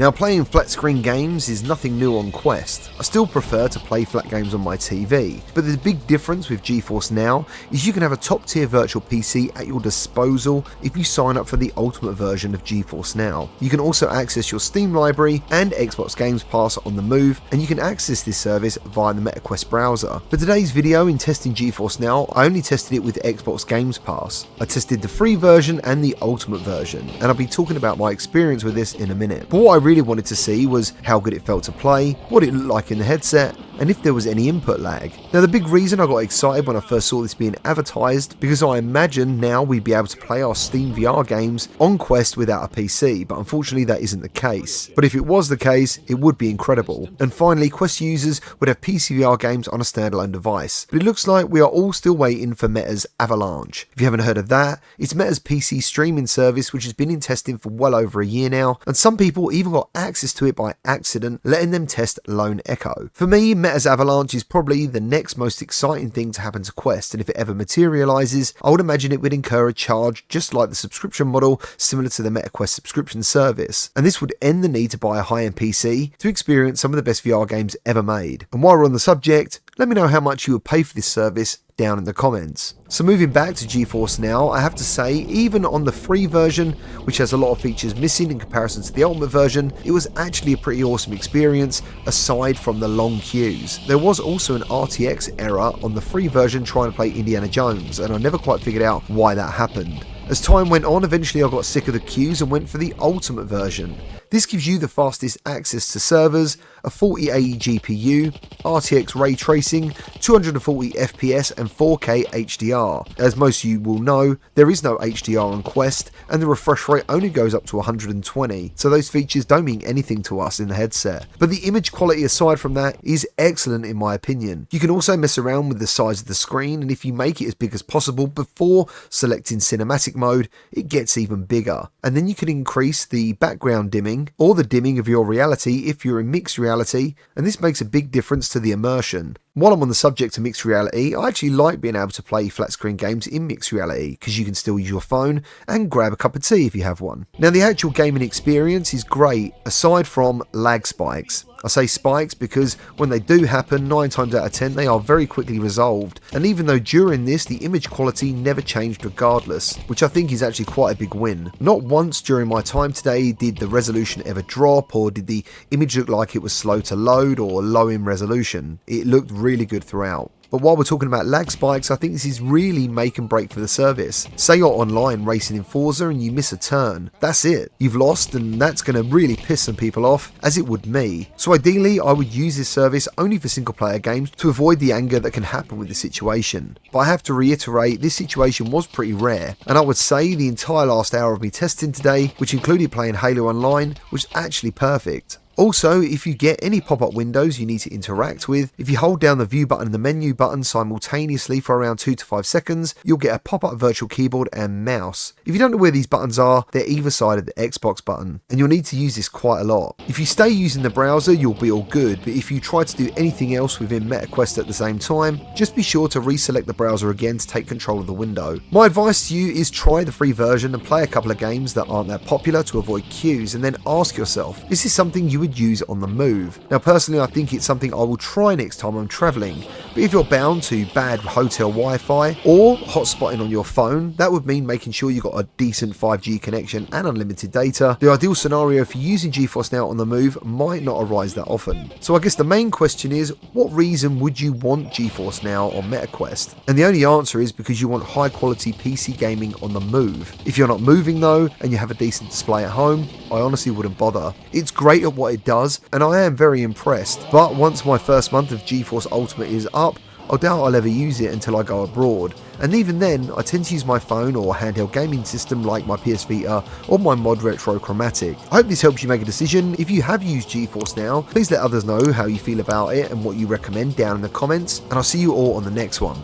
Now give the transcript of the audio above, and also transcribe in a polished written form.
Now, playing flat screen games is nothing new on Quest. I still prefer to play flat games on my TV, but the big difference with Geforce Now is you can have a top tier virtual PC at your disposal if you sign up for the ultimate version of Geforce Now. You can also access your Steam library and Xbox Games Pass on the move, and you can access this service via the MetaQuest browser. For today's video in testing Geforce Now, I only tested it with Xbox Games Pass. I tested the free version and the ultimate version, and I'll be talking about my experience with this in a minute. But what I really wanted to see was how good it felt to play, what it looked like in the headset, and if there was any input lag. Now, the big reason I got excited when I first saw this being advertised, because I imagined now we'd be able to play our Steam VR games on Quest without a PC, but unfortunately that isn't the case. But if it was the case, it would be incredible. And finally, Quest users would have PCVR games on a standalone device. But it looks like we are all still waiting for Meta's Avalanche. If you haven't heard of that, it's Meta's PC streaming service which has been in testing for well over a year now, and some people even got access to it by accident, letting them test Lone Echo. For me, Meta's Avalanche is probably the next most exciting thing to happen to Quest, and if it ever materializes, I would imagine it would incur a charge just like the subscription model similar to the MetaQuest subscription service, and this would end the need to buy a high-end PC to experience some of the best VR games ever made. And while we're on the subject, let me know how much you would pay for this service down in the comments. So moving back to Geforce Now, I have to say, even on the free version, which has a lot of features missing in comparison to the ultimate version, it was actually a pretty awesome experience aside from the long queues. There was also an RTX error on the free version trying to play Indiana Jones, and I never quite figured out why that happened. As time went on, eventually I got sick of the queues and went for the ultimate version. This gives you the fastest access to servers, a 4080 GPU, RTX ray tracing, 240 FPS and 4K HDR. As most of you will know, there is no HDR on Quest, and the refresh rate only goes up to 120, so those features don't mean anything to us in the headset. But the image quality aside from that is excellent in my opinion. You can also mess around with the size of the screen, and if you make it as big as possible before selecting cinematic mode, it gets even bigger. And then you can increase the background dimming or the dimming of your reality if you're in mixed reality, and this makes a big difference to the immersion. While I'm on the subject of mixed reality, I actually like being able to play flat screen games in mixed reality because you can still use your phone and grab a cup of tea if you have one. Now, the actual gaming experience is great aside from lag spikes. I say spikes because when they do happen, 9 times out of 10 they are very quickly resolved, and even though during this the image quality never changed regardless, which I think is actually quite a big win. Not once during my time today did the resolution ever drop, or did the image look like it was slow to load or low in resolution. It looked really good throughout. But while we're talking about lag spikes, I think this is really make and break for the service. Say you're online racing in Forza and you miss a turn. That's it. You've lost, and that's going to really piss some people off, as it would me. So ideally, I would use this service only for single player games to avoid the anger that can happen with the situation. But I have to reiterate, this situation was pretty rare, and I would say the entire last hour of me testing today, which included playing Halo Online, was actually perfect. Also, if you get any pop-up windows you need to interact with, if you hold down the view button and the menu button simultaneously for around 2 to 5 seconds, you'll get a pop-up virtual keyboard and mouse. If you don't know where these buttons are, they're either side of the Xbox button, and you'll need to use this quite a lot. If you stay using the browser, you'll be all good, but if you try to do anything else within MetaQuest at the same time, just be sure to reselect the browser again to take control of the window. My advice to you is try the free version and play a couple of games that aren't that popular to avoid queues, and then ask yourself, is this something you would use on the move? Now personally, I think it's something I will try next time I'm travelling, but if you're bound to bad hotel Wi-Fi or hotspotting on your phone, that would mean making sure you got a decent 5G connection and unlimited data. The ideal scenario for using Geforce Now on the move might not arise that often. So I guess the main question is, what reason would you want Geforce Now on MetaQuest? And the only answer is because you want high quality PC gaming on the move. If you're not moving though, and you have a decent display at home, I honestly wouldn't bother. It's great at what it does, and I am very impressed, but once my first month of Geforce Ultimate is up, I doubt I'll ever use it until I go abroad, and even then I tend to use my phone or handheld gaming system like my PSVR or my Mod Retro Chromatic. I hope this helps you make a decision. If you have used Geforce Now, please let others know how you feel about it and what you recommend down in the comments, and I'll see you all on the next one.